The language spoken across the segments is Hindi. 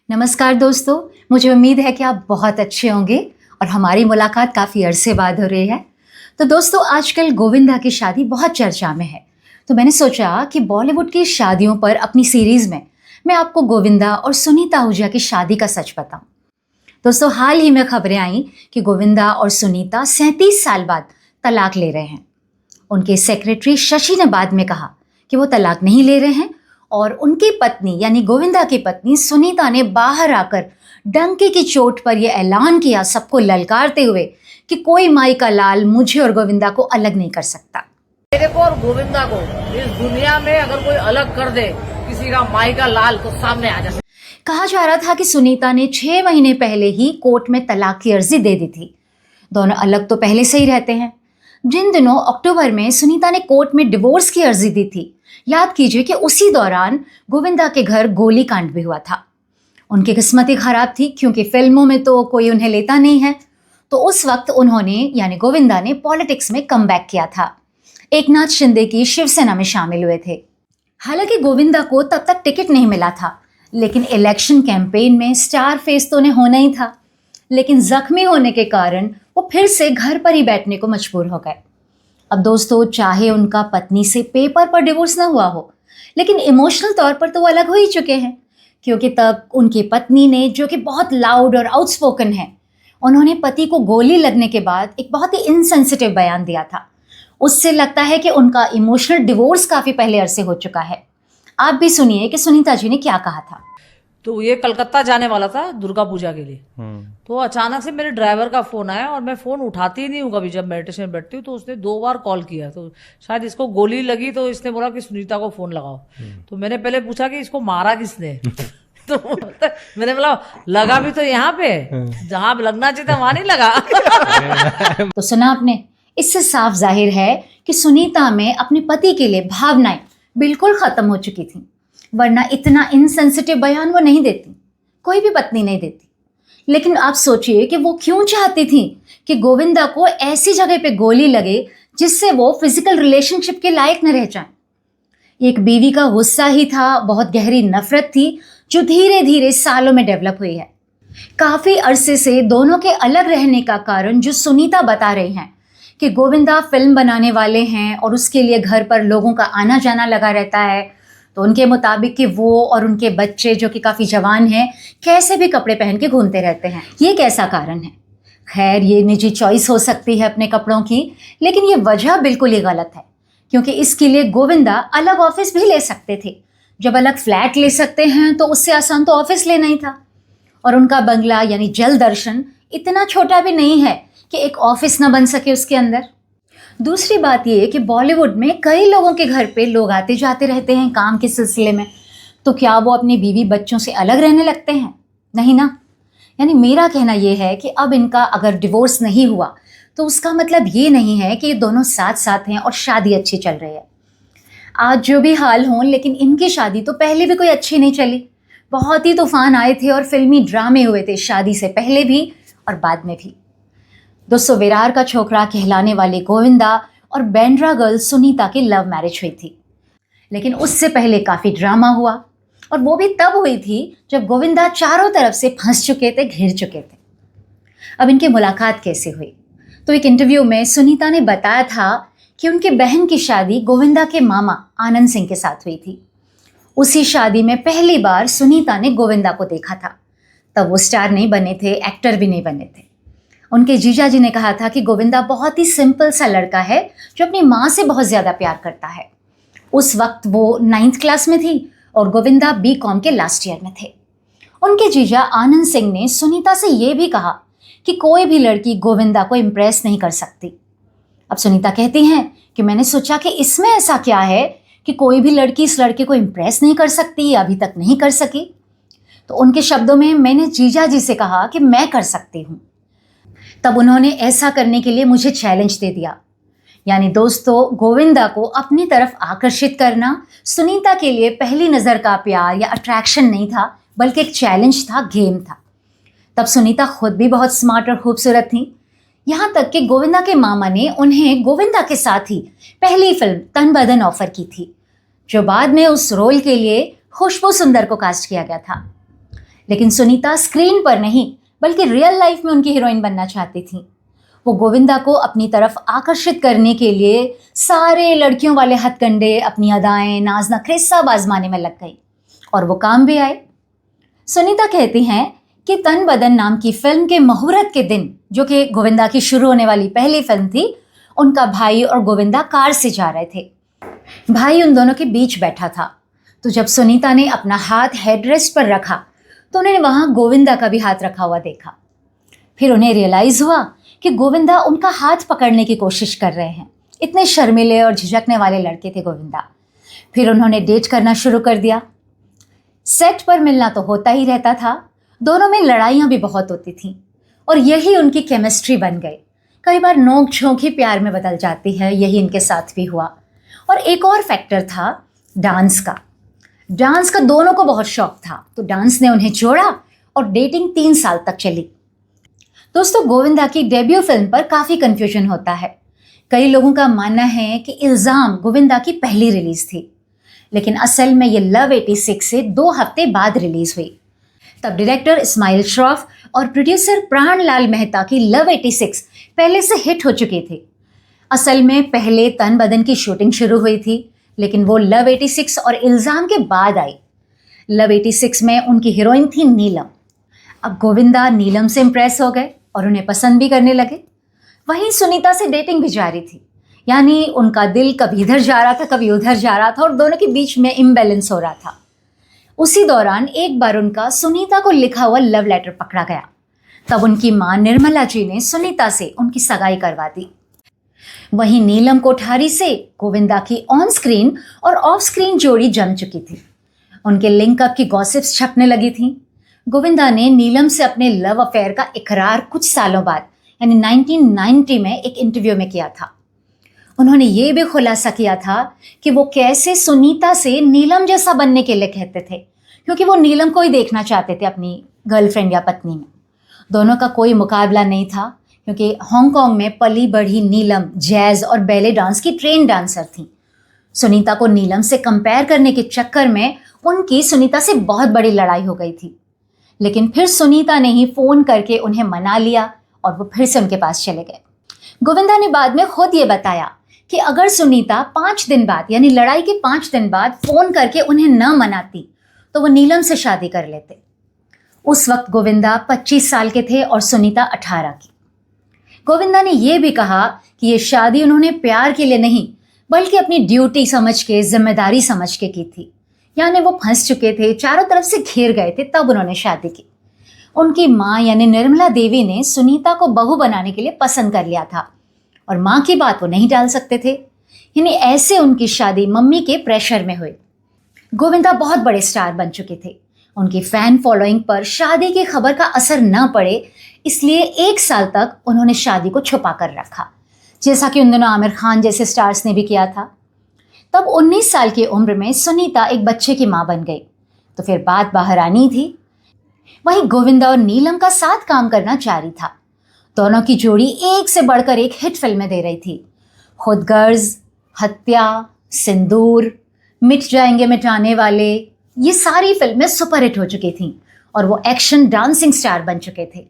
नमस्कार दोस्तों, मुझे उम्मीद है कि आप बहुत अच्छे होंगे और हमारी मुलाकात काफ़ी अरसे बाद हो रही है। तो दोस्तों, आजकल गोविंदा की शादी बहुत चर्चा में है, तो मैंने सोचा कि बॉलीवुड की शादियों पर अपनी सीरीज़ में मैं आपको गोविंदा और सुनीता आहूजा की शादी का सच बताऊं। दोस्तों, हाल ही में खबरें आई कि गोविंदा और सुनीता 37 साल बाद तलाक ले रहे हैं। उनके सेक्रेटरी शशि ने बाद में कहा कि वो तलाक नहीं ले रहे हैं और उनकी पत्नी यानी गोविंदा की पत्नी सुनीता ने बाहर आकर डंके की चोट पर यह ऐलान किया, सबको ललकारते हुए, कि कोई माई का लाल मुझे और गोविंदा को अलग नहीं कर सकता। मेरे को और गोविंदा को इस दुनिया में अगर कोई अलग कर दे किसी का माई का लाल, तो सामने आ जाए। कहा जा रहा था कि सुनीता ने 6 महीने पहले ही कोर्ट में तलाक की अर्जी दे दी थी। दोनों अलग तो पहले से ही रहते हैं। जिन दिनों अक्टूबर में सुनीता ने कोर्ट में डिवोर्स की अर्जी दी थी, याद कीजिए कि उसी दौरान गोविंदा के घर गोली कांड भी हुआ था। उनकी किस्मत ही खराब थी, क्योंकि फिल्मों में तो कोई उन्हें लेता नहीं है। तो उस वक्त उन्होंने यानी गोविंदा ने पॉलिटिक्स में कमबैक किया था। एकनाथ शिंदे की शिवसेना में शामिल हुए थे। हालांकि गोविंदा को तब तक टिकट नहीं मिला था, लेकिन इलेक्शन कैंपेन में स्टार फेस तो उन्हें होना ही था। लेकिन जख्मी होने के कारण वो फिर से घर पर ही बैठने को मजबूर हो गए। अब दोस्तों, चाहे उनका पत्नी से पेपर पर डिवोर्स ना हुआ हो, लेकिन इमोशनल तौर पर तो वो अलग हो ही चुके हैं, क्योंकि तब उनकी पत्नी ने, जो कि बहुत लाउड और आउटस्पोकन है, उन्होंने पति को गोली लगने के बाद एक बहुत ही इनसेंसिटिव बयान दिया था। उससे लगता है कि उनका इमोशनल डिवोर्स काफ़ी पहले अरसे हो चुका है। आप भी सुनिए कि सुनीता जी ने क्या कहा था। तो ये कलकत्ता जाने वाला था दुर्गा पूजा के लिए। तो अचानक से मेरे ड्राइवर का फोन आया और मैं फोन उठाती ही नहीं हूँ कभी जब मेडिटेशन में बैठती हूँ। तो उसने 2 बार कॉल किया, तो शायद इसको गोली लगी, तो इसने बोला कि सुनीता को फोन लगाओ। तो मैंने पहले पूछा कि इसको मारा किसने। तो मैंने बोला लगा भी तो यहाँ पे, जहां लगना चाहिए था वहां नहीं लगा। तो सुना आपने, इससे साफ जाहिर है कि सुनीता में अपने पति के लिए भावनाएं बिल्कुल खत्म हो चुकी थी, वरना इतना इनसेंसिटिव बयान वो नहीं देती, कोई भी पत्नी नहीं देती। लेकिन आप सोचिए कि वो क्यों चाहती थी कि गोविंदा को ऐसी जगह पे गोली लगे जिससे वो फिजिकल रिलेशनशिप के लायक न रह जाए। एक बीवी का गुस्सा ही था, बहुत गहरी नफरत थी, जो धीरे धीरे सालों में डेवलप हुई है। काफी अरसे से दोनों के अलग रहने का कारण जो सुनीता बता रही हैं कि गोविंदा फिल्म बनाने वाले हैं और उसके लिए घर पर लोगों का आना जाना लगा रहता है। तो उनके मुताबिक कि वो और उनके बच्चे, जो कि काफ़ी जवान हैं, कैसे भी कपड़े पहन के घूमते रहते हैं। ये कैसा कारण है? खैर, ये निजी चॉइस हो सकती है अपने कपड़ों की, लेकिन ये वजह बिल्कुल ही गलत है, क्योंकि इसके लिए गोविंदा अलग ऑफिस भी ले सकते थे। जब अलग फ्लैट ले सकते हैं तो उससे आसान तो ऑफिस लेना ही था। और उनका बंगला यानी जल दर्शन इतना छोटा भी नहीं है कि एक ऑफिस ना बन सके उसके अंदर। दूसरी बात ये कि बॉलीवुड में कई लोगों के घर पे लोग आते जाते रहते हैं काम के सिलसिले में, तो क्या वो अपनी बीवी बच्चों से अलग रहने लगते हैं? नहीं ना। यानी मेरा कहना ये है कि अब इनका अगर डिवोर्स नहीं हुआ तो उसका मतलब ये नहीं है कि ये दोनों साथ साथ हैं और शादी अच्छी चल रही है। आज जो भी हाल हों, लेकिन इनकी शादी तो पहले भी कोई अच्छी नहीं चली। बहुत ही तूफान आए थे और फिल्मी ड्रामे हुए थे शादी से पहले भी और बाद में भी। दोस्तों, विरार का छोकरा कहलाने वाले गोविंदा और बैंड्रा गर्ल सुनीता की लव मैरिज हुई थी, लेकिन उससे पहले काफ़ी ड्रामा हुआ, और वो भी तब हुई थी जब गोविंदा चारों तरफ से फंस चुके थे, घिर चुके थे। अब इनकी मुलाकात कैसे हुई? तो एक इंटरव्यू में सुनीता ने बताया था कि उनकी बहन की शादी गोविंदा के मामा आनंद सिंह के साथ हुई थी। उसी शादी में पहली बार सुनीता ने गोविंदा को देखा था। तब वो स्टार नहीं बने थे, एक्टर भी नहीं बने थे। उनके जीजा जी ने कहा था कि गोविंदा बहुत ही सिंपल सा लड़का है, जो अपनी माँ से बहुत ज़्यादा प्यार करता है। उस वक्त वो 9th क्लास में थी और गोविंदा BCom के लास्ट ईयर में थे। उनके जीजा आनंद सिंह ने सुनीता से ये भी कहा कि कोई भी लड़की गोविंदा को इम्प्रेस नहीं कर सकती। अब सुनीता कहती हैं कि मैंने सोचा कि इसमें ऐसा क्या है कि कोई भी लड़की इस लड़के को इम्प्रेस नहीं कर सकती, अभी तक नहीं कर सकी। तो उनके शब्दों में मैंने जीजा जी से कहा कि मैं कर सकती हूँ। तब उन्होंने ऐसा करने के लिए मुझे चैलेंज दे दिया। यानी दोस्तों, गोविंदा को अपनी तरफ आकर्षित करना सुनीता के लिए पहली नज़र का प्यार या अट्रैक्शन नहीं था, बल्कि एक चैलेंज था, गेम था। तब सुनीता खुद भी बहुत स्मार्ट और खूबसूरत थी, यहाँ तक कि गोविंदा के मामा ने उन्हें गोविंदा के साथ ही पहली फिल्म तन बदन ऑफर की थी, जो बाद में उस रोल के लिए खुशबू सुंदर को कास्ट किया गया था। लेकिन सुनीता स्क्रीन पर नहीं बल्कि रियल लाइफ में उनकी हीरोइन बनना चाहती थी। वो गोविंदा को अपनी तरफ आकर्षित करने के लिए सारे लड़कियों वाले हथकंडे, अपनी अदाएं, नाज नखरे सब आजमाने में लग गई और वो काम भी आए। सुनीता कहती हैं कि तन बदन नाम की फिल्म के मुहूर्त के दिन, जो कि गोविंदा की शुरू होने वाली पहली फिल्म थी, उनका भाई और गोविंदा कार से जा रहे थे। भाई उन दोनों के बीच बैठा था, तो जब सुनीता ने अपना हाथ हेडरेस्ट पर रखा तो उन्होंने वहां गोविंदा का भी हाथ रखा हुआ देखा। फिर उन्हें रियलाइज हुआ कि गोविंदा उनका हाथ पकड़ने की कोशिश कर रहे हैं। इतने शर्मीले और झिझकने वाले लड़के थे गोविंदा। फिर उन्होंने डेट करना शुरू कर दिया। सेट पर मिलना तो होता ही रहता था, दोनों में लड़ाइयाँ भी बहुत होती थीं और यही उनकी केमिस्ट्री बन गई। कई बार नोक झोंक ही प्यार में बदल जाती है, यही इनके साथ भी हुआ। और एक और फैक्टर था डांस का। डांस का दोनों को बहुत शौक था, तो डांस ने उन्हें जोड़ा और डेटिंग 3 साल तक चली। दोस्तों, गोविंदा की डेब्यू फिल्म पर काफ़ी कन्फ्यूजन होता है। कई लोगों का मानना है कि इल्ज़ाम गोविंदा की पहली रिलीज थी, लेकिन असल में ये लव 86 से 2 हफ्ते बाद रिलीज हुई। तब डायरेक्टर इस्माइल श्रॉफ और प्रोड्यूसर प्राणलाल मेहता की लव 86 पहले से हिट हो चुकी थी। असल में पहले तन बदन की शूटिंग शुरू हुई थी, लेकिन वो लव 86 और इल्ज़ाम के बाद आई। लव 86 में उनकी हीरोइन थी नीलम। अब गोविंदा नीलम से इम्प्रेस हो गए और उन्हें पसंद भी करने लगे। वहीं सुनीता से डेटिंग भी जारी थी, यानी उनका दिल कभी इधर जा रहा था कभी उधर जा रहा था और दोनों के बीच में इम्बैलेंस हो रहा था। उसी दौरान एक बार उनका सुनीता को लिखा हुआ लव लेटर पकड़ा गया। तब उनकी मां निर्मला जी ने सुनीता से उनकी सगाई करवा दी। वहीं नीलम कोठारी से गोविंदा की ऑन स्क्रीन और ऑफ स्क्रीन जोड़ी जम चुकी थी। उनके लिंकअप की गॉसिप्स छपने लगी थी। गोविंदा ने नीलम से अपने लव अफेयर का इकरार कुछ सालों बाद यानी 1990 में एक इंटरव्यू में किया था। उन्होंने ये भी खुलासा किया था कि वो कैसे सुनीता से नीलम जैसा बनने के लिए कहते थे, क्योंकि वो नीलम को ही देखना चाहते थे अपनी गर्लफ्रेंड या पत्नी में। दोनों का कोई मुकाबला नहीं था, क्योंकि हांगकांग में पली बढ़ी नीलम जैज और बैले डांस की ट्रेन डांसर थी। सुनीता को नीलम से कंपेयर करने के चक्कर में उनकी सुनीता से बहुत बड़ी लड़ाई हो गई थी। लेकिन फिर सुनीता ने ही फ़ोन करके उन्हें मना लिया और वो फिर से उनके पास चले गए। गोविंदा ने बाद में खुद ये बताया कि अगर सुनीता 5 दिन बाद यानी लड़ाई के 5 दिन बाद फ़ोन करके उन्हें न मनाती तो वो नीलम से शादी कर लेते। उस वक्त गोविंदा 25 साल के थे और सुनीता 18 की। गोविंदा ने यह भी कहा कि ये शादी उन्होंने प्यार के लिए नहीं बल्कि अपनी ड्यूटी समझ के, जिम्मेदारी समझ के की थी। यानी वो फंस चुके थे, चारों तरफ से घिर गए थे, तब उन्होंने शादी की। उनकी माँ यानी निर्मला देवी ने सुनीता को बहू बनाने के लिए पसंद कर लिया था और माँ की बात वो नहीं टाल सकते थे। यानी ऐसे उनकी शादी मम्मी के प्रेशर में हुई। गोविंदा बहुत बड़े स्टार बन चुके थे। उनकी फैन फॉलोइंग पर शादी की खबर का असर न पड़े, इसलिए 1 साल तक उन्होंने शादी को छुपा कर रखा, जैसा कि उन दिनों आमिर खान जैसे स्टार्स ने भी किया था। तब 19 साल की उम्र में सुनीता एक बच्चे की माँ बन गई, तो फिर बात बाहर आनी थी। वहीं गोविंदा और नीलम का साथ काम करना जारी था। दोनों की जोड़ी एक से बढ़कर एक हिट फिल्में दे रही थी। खुदगर्ज, हत्या, सिंदूर, मिट जाएंगे मिटाने वाले, ये सारी फिल्में सुपरहिट हो चुकी थीं और वो एक्शन डांसिंग स्टार बन चुके थे।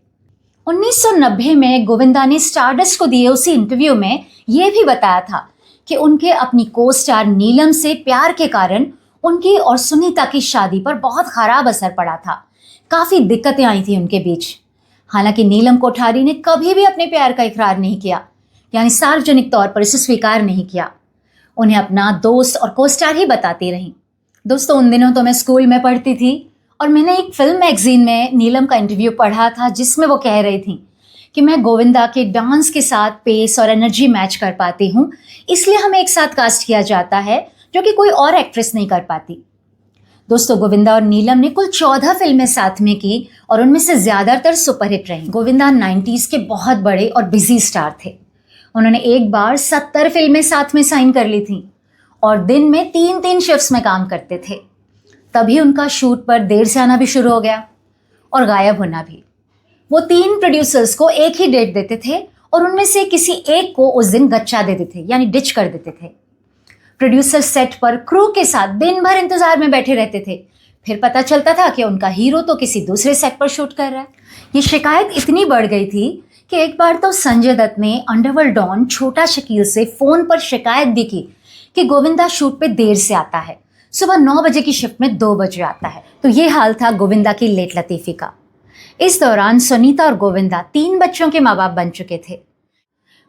1990 में गोविंदा ने स्टारडस्ट को दिए उसी इंटरव्यू में ये भी बताया था कि उनके अपनी को स्टार नीलम से प्यार के कारण उनकी और सुनीता की शादी पर बहुत खराब असर पड़ा था। काफ़ी दिक्कतें आई थी उनके बीच। हालांकि नीलम कोठारी ने कभी भी अपने प्यार का इकरार नहीं किया, यानी सार्वजनिक तौर पर इसे स्वीकार नहीं किया। उन्हें अपना दोस्त और को स्टार ही बताती रहीं। दोस्तों, उन दिनों तो मैं स्कूल में पढ़ती थी और मैंने एक फिल्म मैगजीन में नीलम का इंटरव्यू पढ़ा था, जिसमें वो कह रही थी कि मैं गोविंदा के डांस के साथ पेस और एनर्जी मैच कर पाती हूँ, इसलिए हमें एक साथ कास्ट किया जाता है, जो कि कोई और एक्ट्रेस नहीं कर पाती। दोस्तों, गोविंदा और नीलम ने कुल 14 फिल्में साथ में की और उनमें से ज़्यादातर सुपरहिट रहीं। गोविंदा 90s के बहुत बड़े और बिजी स्टार थे। उन्होंने एक बार 70 फिल्में साथ में साइन कर ली थीं और दिन में 3-3 शिफ्ट्स में काम करते थे। तभी उनका शूट पर देर से आना भी शुरू हो गया और गायब होना भी। वो 3 प्रोड्यूसर्स को एक ही डेट देते थे और उनमें से किसी एक को उस दिन गच्चा देते थे, यानी डिच कर देते थे। प्रोड्यूसर सेट पर क्रू के साथ दिन भर इंतजार में बैठे रहते थे, फिर पता चलता था कि उनका हीरो तो किसी दूसरे सेट पर शूट कर रहा है। ये शिकायत इतनी बढ़ गई थी कि एक बार तो संजय दत्त ने अंडरवर्ल्ड डॉन छोटा शकील से फ़ोन पर शिकायत भी की कि गोविंदा शूट पे देर से आता है, सुबह 9 बजे की शिफ्ट में 2 बजे आता है। तो ये हाल था गोविंदा की लेट लतीफ़ी का। इस दौरान सुनीता और गोविंदा 3 बच्चों के माँ बाप बन चुके थे।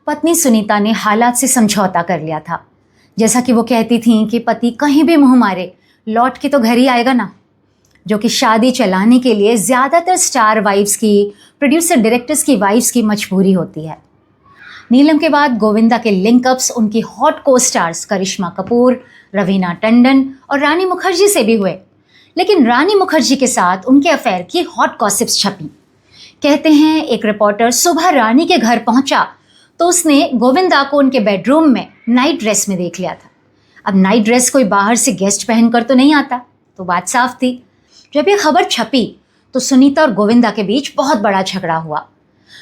पत्नी सुनीता ने हालात से समझौता कर लिया था। जैसा कि वो कहती थीं कि पति कहीं भी मुँह मारे लौट के तो घर ही आएगा ना, जो कि शादी चलाने के लिए ज़्यादातर स्टार वाइफ्स की, प्रोड्यूसर डायरेक्टर्स की वाइफ्स की मजबूरी होती है। नीलम के बाद गोविंदा के लिंकअप्स उनकी हॉट को स्टार्स करिश्मा कपूर, रवीना टंडन और रानी मुखर्जी से भी हुए। लेकिन रानी मुखर्जी के साथ उनके अफेयर की हॉट गॉसिप्स छपी। कहते हैं एक रिपोर्टर सुबह रानी के घर पहुंचा तो उसने गोविंदा को उनके बेडरूम में नाइट ड्रेस में देख लिया था। अब नाइट ड्रेस कोई बाहर से गेस्ट पहनकर तो नहीं आता, तो बात साफ थी। जब ये खबर छपी तो सुनीता और गोविंदा के बीच बहुत बड़ा झगड़ा हुआ।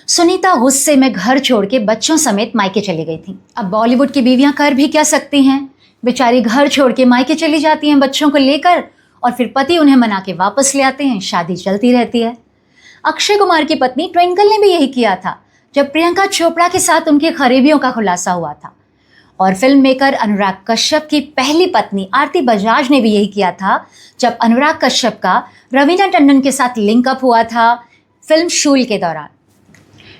सुनीता गुस्से में घर छोड़ के बच्चों समेत मायके चली गई थी। अब बॉलीवुड की बीवियां कर भी क्या सकती हैं, बेचारी घर छोड़ के मायके चली जाती हैं बच्चों को लेकर, और फिर पति उन्हें मना के वापस ले आते हैं, शादी चलती रहती है। अक्षय कुमार की पत्नी ट्विंकल ने भी यही किया था जब प्रियंका चोपड़ा के साथ उनकी खरीबियों का खुलासा हुआ था। और फिल्म मेकर अनुराग कश्यप की पहली पत्नी आरती बजाज ने भी यही किया था जब अनुराग कश्यप का रवीना टंडन के साथ लिंकअप हुआ था फिल्म शूल के दौरान।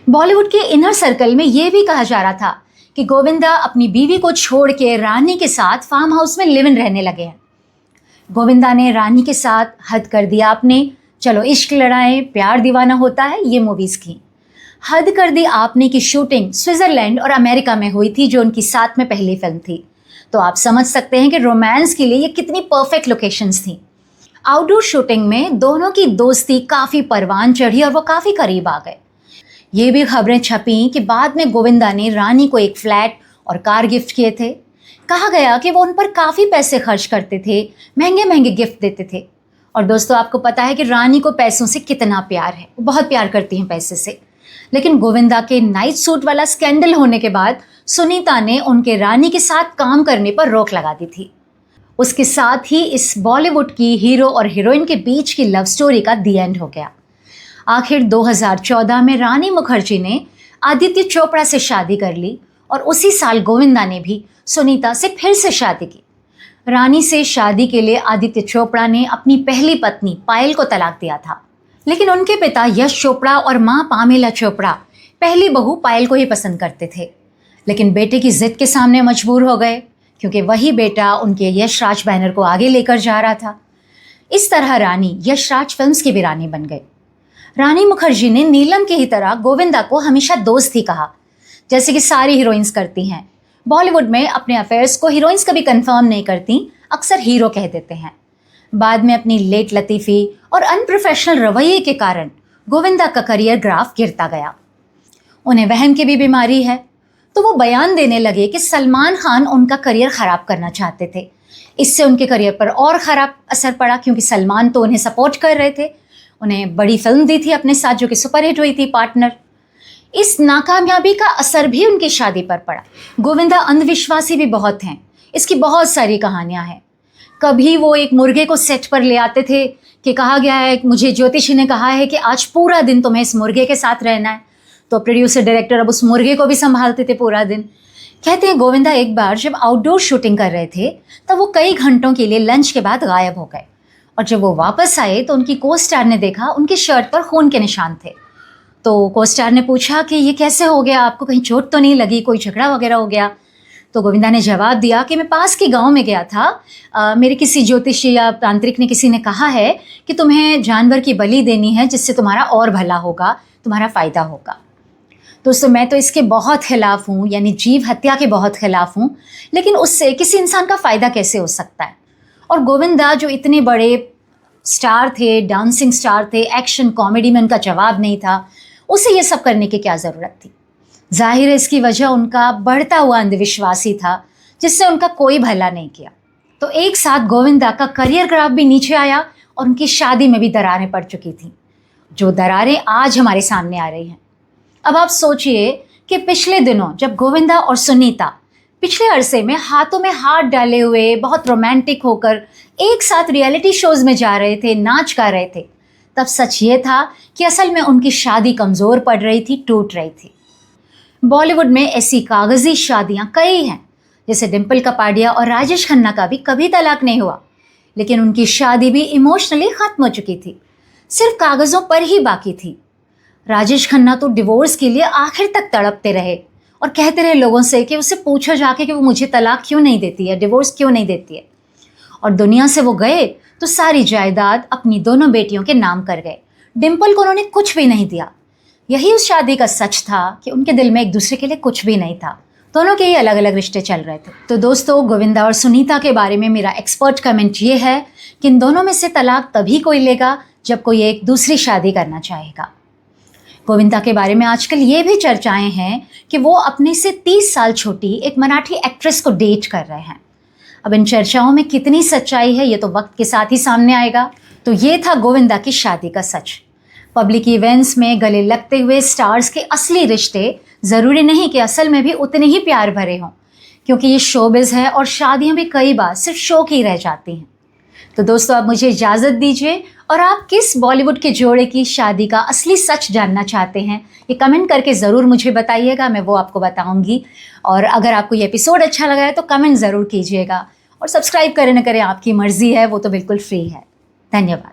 बॉलीवुड के इनर सर्कल में ये भी कहा जा रहा था कि गोविंदा अपनी बीवी को छोड़ के रानी के साथ फार्म हाउस में लिव इन रहने लगे हैं। गोविंदा ने रानी के साथ हद कर दिया आपने, चलो इश्क लड़ाएं, प्यार दीवाना होता है, ये मूवीज़ की। हद कर दी आपने की शूटिंग स्विट्ज़रलैंड और अमेरिका में हुई थी, जो उनकी साथ में पहली फिल्म थी। तो आप समझ सकते हैं कि रोमांस के लिए ये कितनी परफेक्ट लोकेशंस थी। आउटडोर शूटिंग में दोनों की दोस्ती काफ़ी परवान चढ़ी और वो काफ़ी करीब आ गए। ये भी खबरें छपी कि बाद में गोविंदा ने रानी को एक फ्लैट और कार गिफ्ट किए थे। कहा गया कि वो उन पर काफ़ी पैसे खर्च करते थे, महंगे महंगे गिफ्ट देते थे। और दोस्तों आपको पता है कि रानी को पैसों से कितना प्यार है, वो बहुत प्यार करती हैं पैसे से। लेकिन गोविंदा के नाइट सूट वाला स्कैंडल होने के बाद सुनीता ने उनके रानी के साथ काम करने पर रोक लगा दी थी। उसके साथ ही इस बॉलीवुड की हीरो और हीरोइन के बीच की लव स्टोरी का दी एंड हो गया। आखिर 2014 में रानी मुखर्जी ने आदित्य चोपड़ा से शादी कर ली और उसी साल गोविंदा ने भी सुनीता से फिर से शादी की। रानी से शादी के लिए आदित्य चोपड़ा ने अपनी पहली पत्नी पायल को तलाक दिया था। लेकिन उनके पिता यश चोपड़ा और माँ पामेला चोपड़ा पहली बहू पायल को ही पसंद करते थे, लेकिन बेटे की जिद के सामने मजबूर हो गए क्योंकि वही बेटा उनके यश राज बैनर को आगे लेकर जा रहा था। इस तरह रानी यश राज फिल्म्स की भी रानी बन गई। रानी मुखर्जी ने नीलम की ही तरह गोविंदा को हमेशा दोस्त ही कहा, जैसे कि सारी हीरोइंस करती हैं। बॉलीवुड में अपने अफेयर्स को हीरोइंस कभी कंफर्म नहीं करती, अक्सर हीरो कह देते हैं। बाद में अपनी लेट लतीफ़ी और अनप्रोफेशनल रवैये के कारण गोविंदा का करियर ग्राफ गिरता गया। उन्हें वहम की भी बीमारी है, तो वो बयान देने लगे कि सलमान खान उनका करियर ख़राब करना चाहते थे। इससे उनके करियर पर और ख़राब असर पड़ा क्योंकि सलमान तो उन्हें सपोर्ट कर रहे थे, उन्हें बड़ी फिल्म दी थी अपने साथ जो कि सुपरहिट हुई थी, पार्टनर। इस नाकामयाबी का असर भी उनकी शादी पर पड़ा। गोविंदा अंधविश्वासी भी बहुत हैं, इसकी बहुत सारी कहानियाँ हैं। कभी वो एक मुर्गे को सेट पर ले आते थे कि कहा गया है, मुझे ज्योतिषी ने कहा है कि आज पूरा दिन तुम्हें इस मुर्गे के साथ रहना है, तो प्रोड्यूसर डायरेक्टर अब उस मुर्गे को भी संभालते थे पूरा दिन। कहते हैं गोविंदा एक बार जब आउटडोर शूटिंग कर रहे थे तब वो कई घंटों के लिए लंच के बाद गायब हो गए, और जब वो वापस आए तो उनकी को स्टार ने देखा उनकी शर्ट पर खून के निशान थे। तो को स्टार ने पूछा कि ये कैसे हो गया, आपको कहीं चोट तो नहीं लगी, कोई झगड़ा वगैरह हो गया? तो गोविंदा ने जवाब दिया कि मैं पास के गांव में गया था, मेरे किसी ज्योतिषी या तांत्रिक ने किसी ने कहा है कि तुम्हें जानवर की बलि देनी है जिससे तुम्हारा और भला होगा, तुम्हारा फ़ायदा होगा। दोस्तों मैं तो इसके बहुत खिलाफ हूँ, यानी जीव हत्या के बहुत खिलाफ हूँ, लेकिन उससे किसी इंसान का फ़ायदा कैसे हो सकता है? और गोविंदा जो इतने बड़े स्टार थे, डांसिंग स्टार थे, एक्शन कॉमेडी में उनका जवाब नहीं था, उसे ये सब करने की क्या ज़रूरत थी? जाहिर है इसकी वजह उनका बढ़ता हुआ अंधविश्वास ही था जिससे उनका कोई भला नहीं किया। तो एक साथ गोविंदा का करियर ग्राफ भी नीचे आया और उनकी शादी में भी दरारें पड़ चुकी थीं, जो दरारें आज हमारे सामने आ रही हैं। अब आप सोचिए कि पिछले दिनों जब गोविंदा और सुनीता पिछले अरसे में हाथों में हाथ डाले हुए बहुत रोमांटिक होकर एक साथ रियलिटी शोज में जा रहे थे, नाच गा रहे थे, तब सच ये था कि असल में उनकी शादी कमज़ोर पड़ रही थी, टूट रही थी। बॉलीवुड में ऐसी कागज़ी शादियाँ कई हैं, जैसे डिम्पल कपाडिया और राजेश खन्ना का भी कभी तलाक नहीं हुआ, लेकिन उनकी शादी भी इमोशनली ख़त्म हो चुकी थी, सिर्फ कागज़ों पर ही बाकी थी। राजेश खन्ना तो डिवोर्स के लिए आखिर तक तड़पते रहे और कहते रहे लोगों से कि उससे पूछो जाके कि वो मुझे तलाक क्यों नहीं देती है, डिवोर्स क्यों नहीं देती है। और दुनिया से वो गए तो सारी जायदाद अपनी दोनों बेटियों के नाम कर गए। डिम्पल को उन्होंने कुछ भी नहीं दिया। यही उस शादी का सच था कि उनके दिल में एक दूसरे के लिए कुछ भी नहीं था। दोनों के ही अलग अलग रिश्ते चल रहे थे। तो दोस्तों, गोविंदा और सुनीता के बारे में मेरा एक्सपर्ट कमेंट ये है कि इन दोनों में से तलाक तभी कोई लेगा जब कोई एक दूसरी शादी करना चाहेगा। गोविंदा के बारे में आजकल ये भी चर्चाएं हैं कि वो अपने से 30 साल छोटी एक मराठी एक्ट्रेस को डेट कर रहे हैं। अब इन चर्चाओं में कितनी सच्चाई है ये तो वक्त के साथ ही सामने आएगा। तो ये था गोविंदा की शादी का सच। पब्लिक इवेंट्स में गले लगते हुए स्टार्स के असली रिश्ते ज़रूरी नहीं कि असल में भी उतने ही प्यार भरे हों, क्योंकि ये शोबिज़ है और शादियाँ भी कई बार सिर्फ शो की रह जाती हैं। तो दोस्तों, अब मुझे इजाज़त दीजिए, और आप किस बॉलीवुड के जोड़े की शादी का असली सच जानना चाहते हैं ये कमेंट करके ज़रूर मुझे बताइएगा, मैं वो आपको बताऊंगी। और अगर आपको ये एपिसोड अच्छा लगा है तो कमेंट ज़रूर कीजिएगा, और सब्सक्राइब करें न करें आपकी मर्ज़ी है, वो तो बिल्कुल फ्री है। धन्यवाद।